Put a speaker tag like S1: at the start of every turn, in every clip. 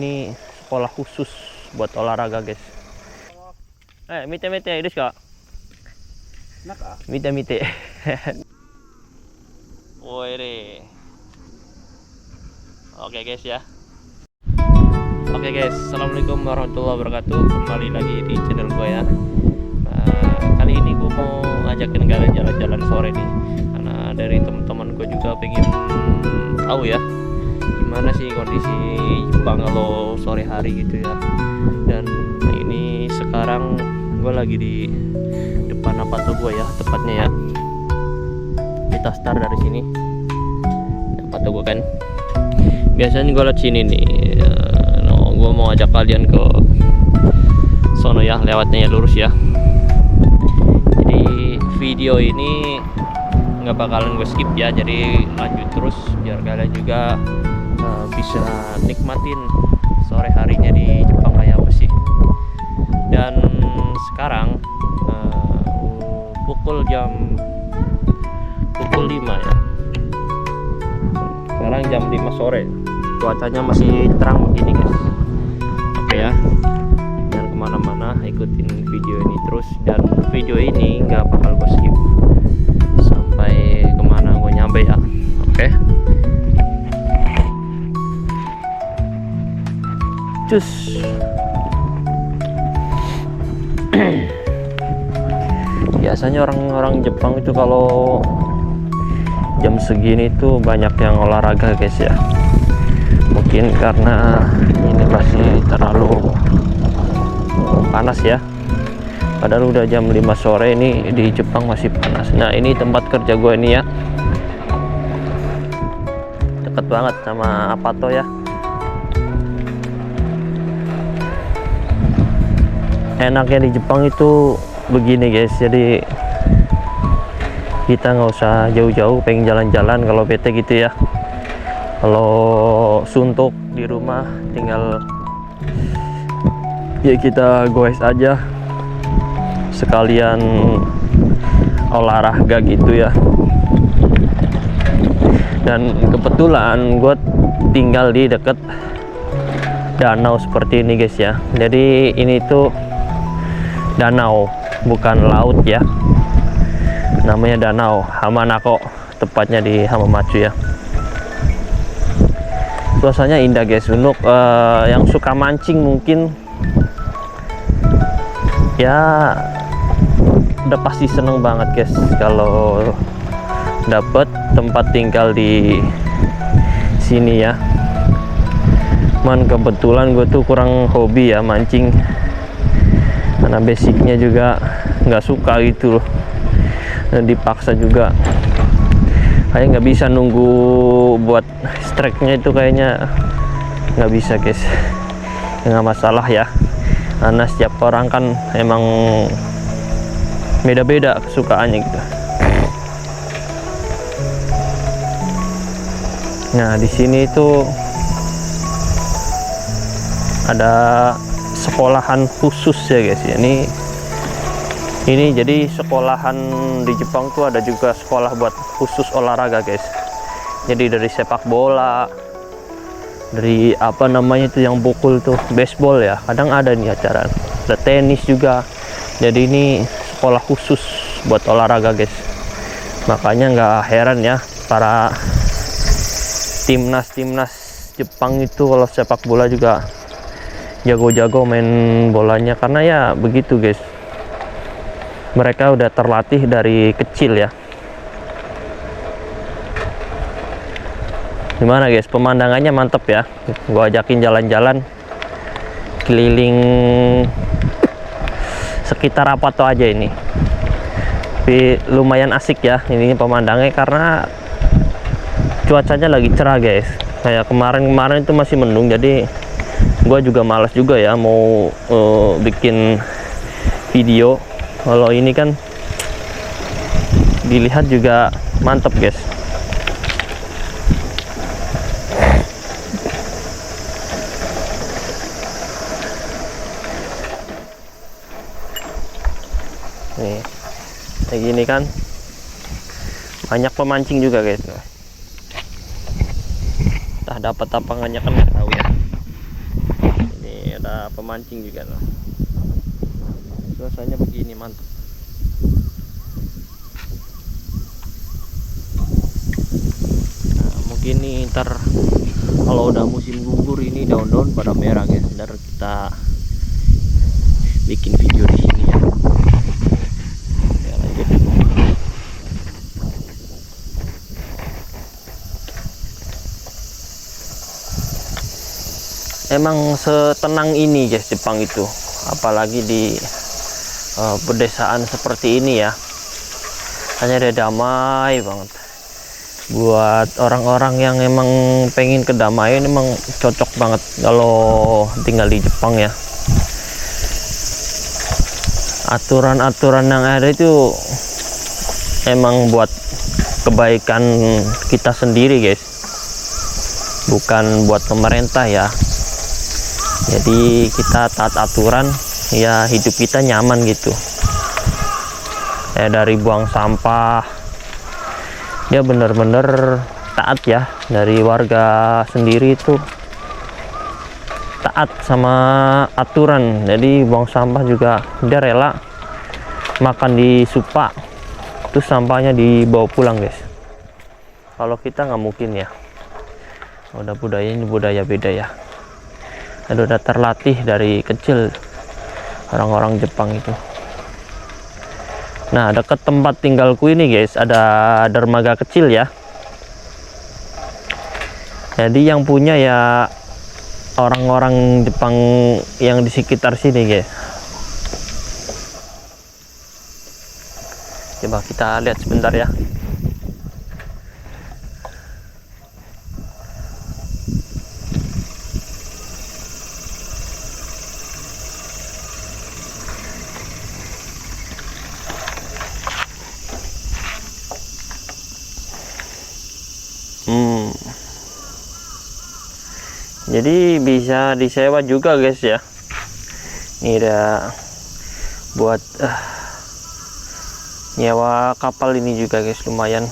S1: Ini sekolah khusus buat olahraga, guys. Mite desu ka? Mite. Woi. Oke guys ya. Oke guys, assalamualaikum warahmatullahi wabarakatuh. Kembali lagi di channel gue ya. Kali ini gue mau ngajakin kalian jalan-jalan sore nih, karena dari teman-teman gue juga pengen tahu ya gimana sih kondisi Jepang kalau sore hari gitu ya. Dan ini sekarang gue lagi di depan Apato gue ya, tepatnya ya. Kita start dari sini. Apato gue kan. Biasanya gue liat sini nih. Gue mau ajak kalian ke sono ya, lewatnya ya lurus ya. Jadi video ini nggak bakalan gue skip ya, jadi lanjut terus biar kalian juga bisa nikmatin sore harinya di Jepang kayak apa sih. Dan sekarang pukul 5 ya. Sekarang jam 5 sore. Cuacanya masih terang begini guys. Oke ya. Jangan kemana-mana, ikutin video ini terus. Dan video ini nggak bakal gue skip sampai kemana gue nyampe ya. Oke. Cus. Biasanya orang-orang Jepang itu kalau jam segini tuh banyak yang olahraga guys ya. Mungkin karena ini masih terlalu panas ya. Padahal udah jam 5 sore, ini di Jepang masih panas. Nah ini tempat kerja gue ini ya, deket banget sama Apato ya. Enaknya di Jepang itu begini guys, jadi kita nggak usah jauh-jauh pengen jalan-jalan kalau bete gitu ya. Kalau suntuk di rumah tinggal ya kita goes aja, sekalian olahraga gitu ya. Dan kebetulan gue tinggal di deket danau seperti ini guys ya. Jadi ini tuh danau, bukan laut ya, namanya danau Hamanako, tepatnya di Hamamatsu ya. Suasananya indah guys. Untuk yang suka mancing mungkin ya udah pasti seneng banget guys kalau dapet tempat tinggal di sini ya. Cuman kebetulan gue tuh kurang hobi ya mancing, karena basicnya juga nggak suka gitu loh. Dan dipaksa juga kayak nggak bisa nunggu buat strike-nya itu, kayaknya nggak bisa guys. Nggak masalah ya, karena setiap orang kan emang beda-beda kesukaannya gitu. Nah di sini tuh ada sekolahan khusus ya guys ya. Ini jadi sekolahan di Jepang tuh ada juga sekolah buat khusus olahraga guys. Jadi dari sepak bola, dari apa namanya itu yang pukul tuh, baseball ya, kadang ada nih acara. Ada tenis juga. Jadi ini sekolah khusus buat olahraga guys. Makanya nggak heran ya para timnas Jepang itu kalau sepak bola juga jago-jago main bolanya, karena ya begitu guys, mereka udah terlatih dari kecil ya. Gimana guys, pemandangannya mantep ya. Gua ajakin jalan-jalan keliling sekitar Apato aja ini. Tapi lumayan asik ya ini pemandangannya, karena cuacanya lagi cerah guys. Kayak kemarin itu masih mendung, jadi gua juga malas juga ya mau bikin video. Kalau ini kan dilihat juga mantep guys. Nih kayak gini kan banyak pemancing juga guys. Entah dapat apa enggaknya kan nggak tahu ya. ada pemancing juga loh. Suasananya begini, mantap. Nah, mungkin nih ntar kalau udah musim gugur ini daun-daun pada merah guys. Ntar kita bikin video di sini ya. Ya lanjut. Emang setenang ini guys Jepang itu, apalagi di pedesaan seperti ini ya. Hanya dia damai banget. Buat orang-orang yang emang pengen kedamaian emang cocok banget kalau tinggal di Jepang ya. Aturan-aturan yang ada itu emang buat kebaikan kita sendiri guys, bukan buat pemerintah ya. Jadi kita taat aturan ya, hidup kita nyaman gitu ya. Dari buang sampah dia bener-bener taat ya. Dari warga sendiri itu taat sama aturan, jadi buang sampah juga dia rela makan di supa, terus sampahnya dibawa pulang guys. Kalau kita nggak mungkin ya, udah budayanya budaya beda ya. Udah terlatih dari kecil orang-orang Jepang itu. Nah, dekat tempat tinggalku ini guys ada dermaga kecil ya. Jadi yang punya ya orang-orang Jepang yang di sekitar sini guys. Coba kita lihat sebentar ya. Jadi bisa disewa juga guys ya. Ini ada buat nyewa kapal ini juga guys, lumayan.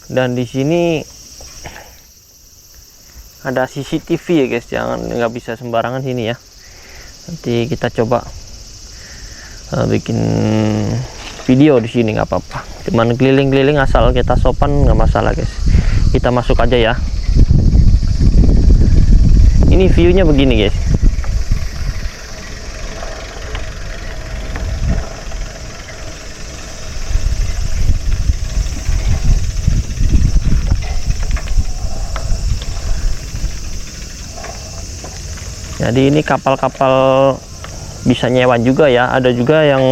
S1: Dan di sini ada CCTV ya guys, jangan nggak bisa sembarangan sini ya. Nanti kita coba bikin video di sini, nggak apa-apa. Cuman keliling-keliling asal kita sopan nggak masalah guys. Kita masuk aja ya. Ini view-nya begini guys. Jadi ini kapal-kapal bisa nyewa juga ya. Ada juga yang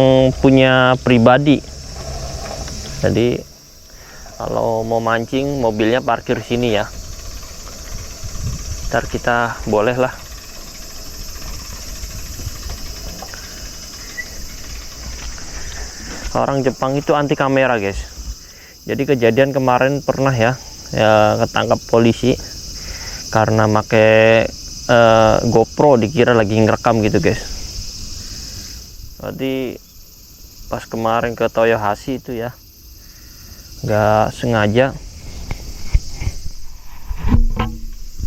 S1: punya pribadi. Jadi kalau mau mancing mobilnya parkir sini ya. Ntar kita boleh lah. Orang Jepang itu anti kamera guys. Jadi kejadian kemarin pernah ya ketangkap polisi karena pakai GoPro, dikira lagi ngerekam gitu guys. Jadi pas kemarin ke Toyohashi itu ya, nggak sengaja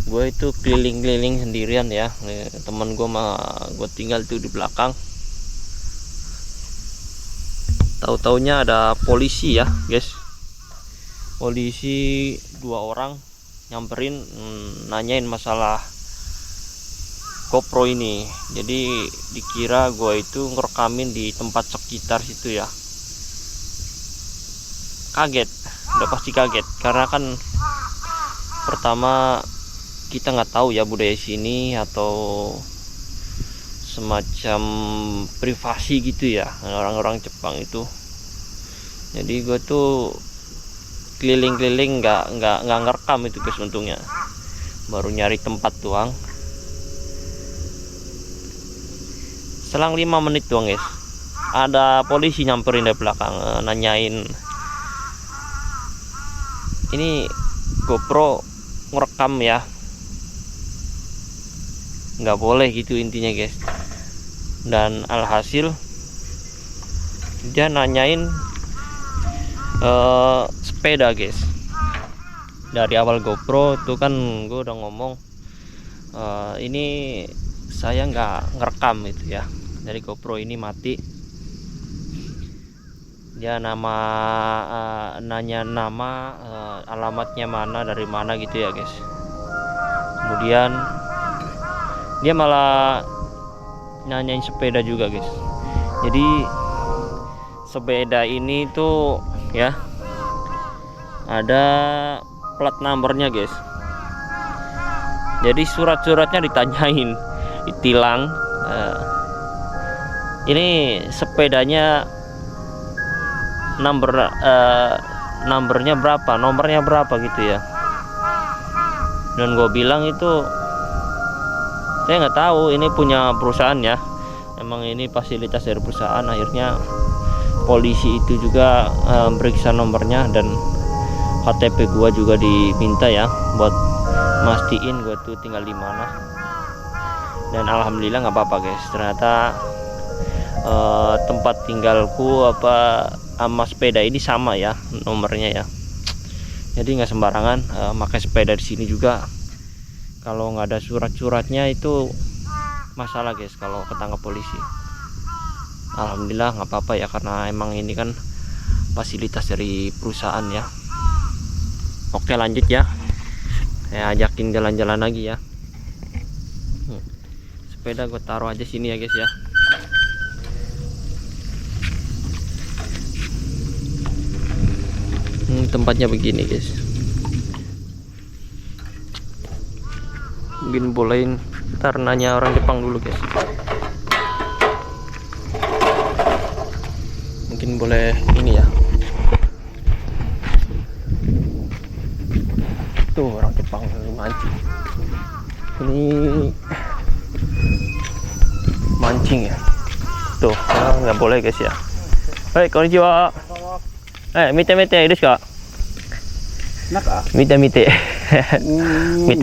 S1: gue itu keliling-keliling sendirian ya. Temen gue mah gue tinggal tuh di belakang. Tahu-taunya ada polisi ya guys. Polisi 2 orang nyamperin, nanyain masalah GoPro ini. Jadi dikira gue itu ngerekamin di tempat sekitar situ ya. Kaget, udah pasti kaget karena kan pertama kita nggak tahu ya budaya sini atau semacam privasi gitu ya orang-orang Jepang itu. Jadi gue tuh keliling-keliling nggak ngerekam itu guys, untungnya baru nyari tempat doang. Selang 5 menit doang guys, ada polisi nyamperin dari belakang, nanyain ini GoPro ngerekam ya, nggak boleh gitu intinya guys. Dan alhasil dia nanyain sepeda guys. dari awal GoPro itu kan gue udah ngomong ini saya nggak ngerekam itu ya, dari GoPro ini mati. Dia nanya nama, alamatnya mana, dari mana gitu ya guys. Kemudian dia malah nanyain sepeda juga guys. Jadi sepeda ini tuh ya ada plat nomornya guys. Jadi surat-suratnya ditanyain, ditilang. Ini sepedanya nomornya berapa gitu ya. Dan gue bilang itu saya nggak tahu, ini punya perusahaan ya, emang ini fasilitas dari perusahaan. Akhirnya polisi itu juga meriksa nomornya, dan KTP gua juga diminta ya buat mastiin gua tuh tinggal di mana. Dan alhamdulillah nggak apa-apa guys, ternyata tempat tinggalku sama sepeda ini sama ya nomornya ya. Jadi nggak sembarangan pakai sepeda di sini juga. Kalau nggak ada surat-suratnya itu masalah guys kalau ketangkap polisi. Alhamdulillah nggak apa-apa ya, karena emang ini kan fasilitas dari perusahaan ya. Oke lanjut ya, saya ajakin jalan-jalan lagi ya. Sepeda gue taruh aja sini ya guys ya. Tempatnya begini guys. Mungkin bolehin ntar nanya orang Jepang dulu guys. Mungkin boleh ini ya. Tuh orang Jepang mancing. Ini mancing ya. Tuh nggak boleh guys ya. Hai konnichiwa. Mite desu ka? Mite miteね、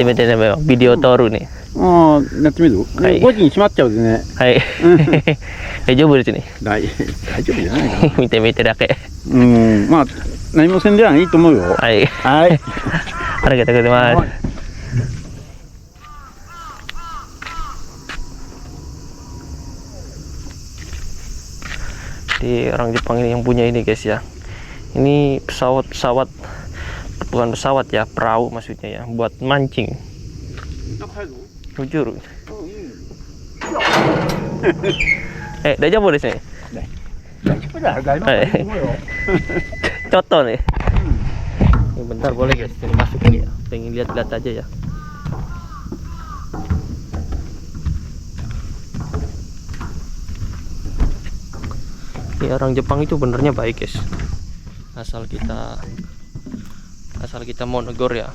S1: ビデオ撮るね。
S2: ああ、やってみる？
S1: はい。
S2: 5時に閉まっちゃうでね。
S1: はい。大丈夫ですね。
S2: 大丈夫じゃないかな。
S1: 見てだけ。
S2: まあ何もせんではいいと思うよ。
S1: はい。
S2: はい。
S1: ありがとうございます。Di orang Jepang ini yang punya ini guys ya. Ini pesawat, bukan pesawat ya, perahu maksudnya ya, buat mancing. Jujur. Daijoubu desu ne? Contoh nih. Bentar boleh guys, ini masuk ini ya. Pengen lihat-lihat aja ya. Ini orang Jepang itu benernya baik guys. Asal kita mau negor ya.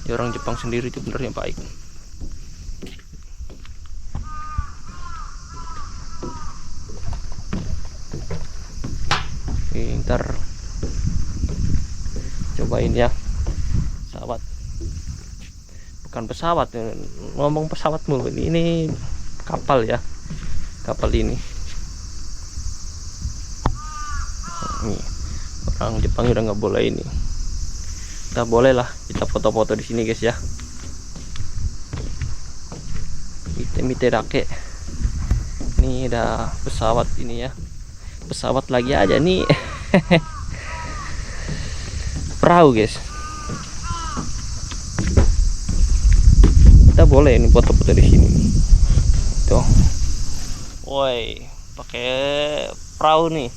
S1: Ya orang Jepang sendiri itu benernya baik. Ntar cobain ya pesawat, bukan pesawat, ngomong pesawat mulu, ini kapal ya, kapal ini. Nih, orang Jepang udah nggak boleh ini, kita boleh lah kita foto-foto di sini guys ya. Mite dake. Ini ada pesawat ini ya, pesawat lagi aja nih. Perahu guys, kita boleh ini foto-foto di sini tuh. Woi, pakai perahu nih.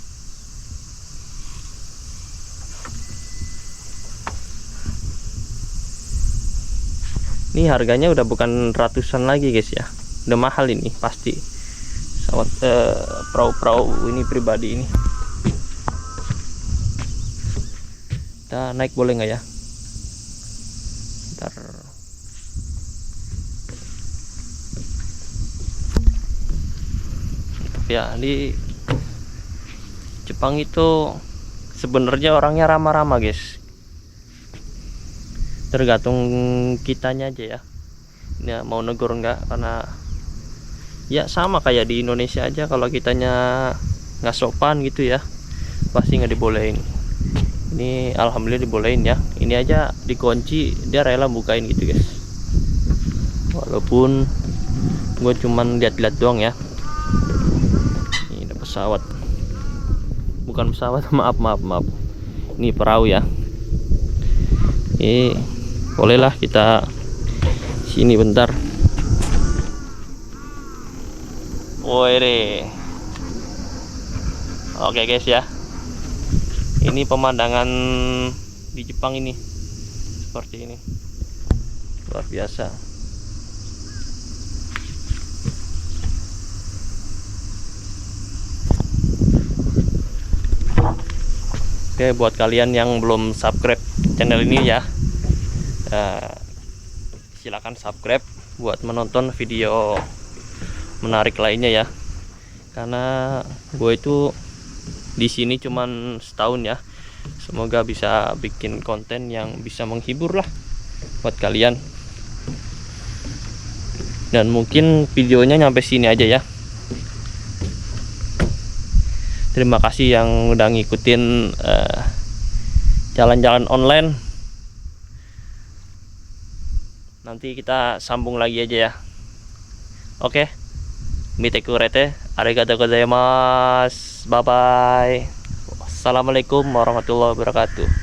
S1: Ini harganya udah bukan ratusan lagi guys ya, udah mahal ini pasti. Pesawat perahu ini pribadi ini. Kita naik boleh nggak ya? Ntar ya, di Jepang itu sebenarnya orangnya ramah-ramah guys. Tergantung kitanya aja ya. Ya mau negor nggak, karena ya sama kayak di Indonesia aja, kalau kitanya nggak sopan gitu ya pasti nggak dibolehin. Ini alhamdulillah dibolehin ya. ini aja dikunci dia rela bukain gitu guys, walaupun gue cuman lihat-lihat doang ya. Ini ada pesawat, bukan pesawat, maaf, ini perahu ya. Bolehlah kita sini bentar. Woi, oke guys ya, ini pemandangan di Jepang ini seperti ini, luar biasa. Oke, buat kalian yang belum subscribe channel ini ya, silakan subscribe buat menonton video menarik lainnya ya. Karena gue itu di sini cuman setahun ya, semoga bisa bikin konten yang bisa menghibur lah buat kalian. Dan mungkin videonya nyampe sini aja ya. Terima kasih yang udah ngikutin jalan-jalan online. Nanti kita sambung lagi aja ya. Oke, mite kurete, arigatou gozaimasu, bye bye. Assalamualaikum warahmatullahi wabarakatuh.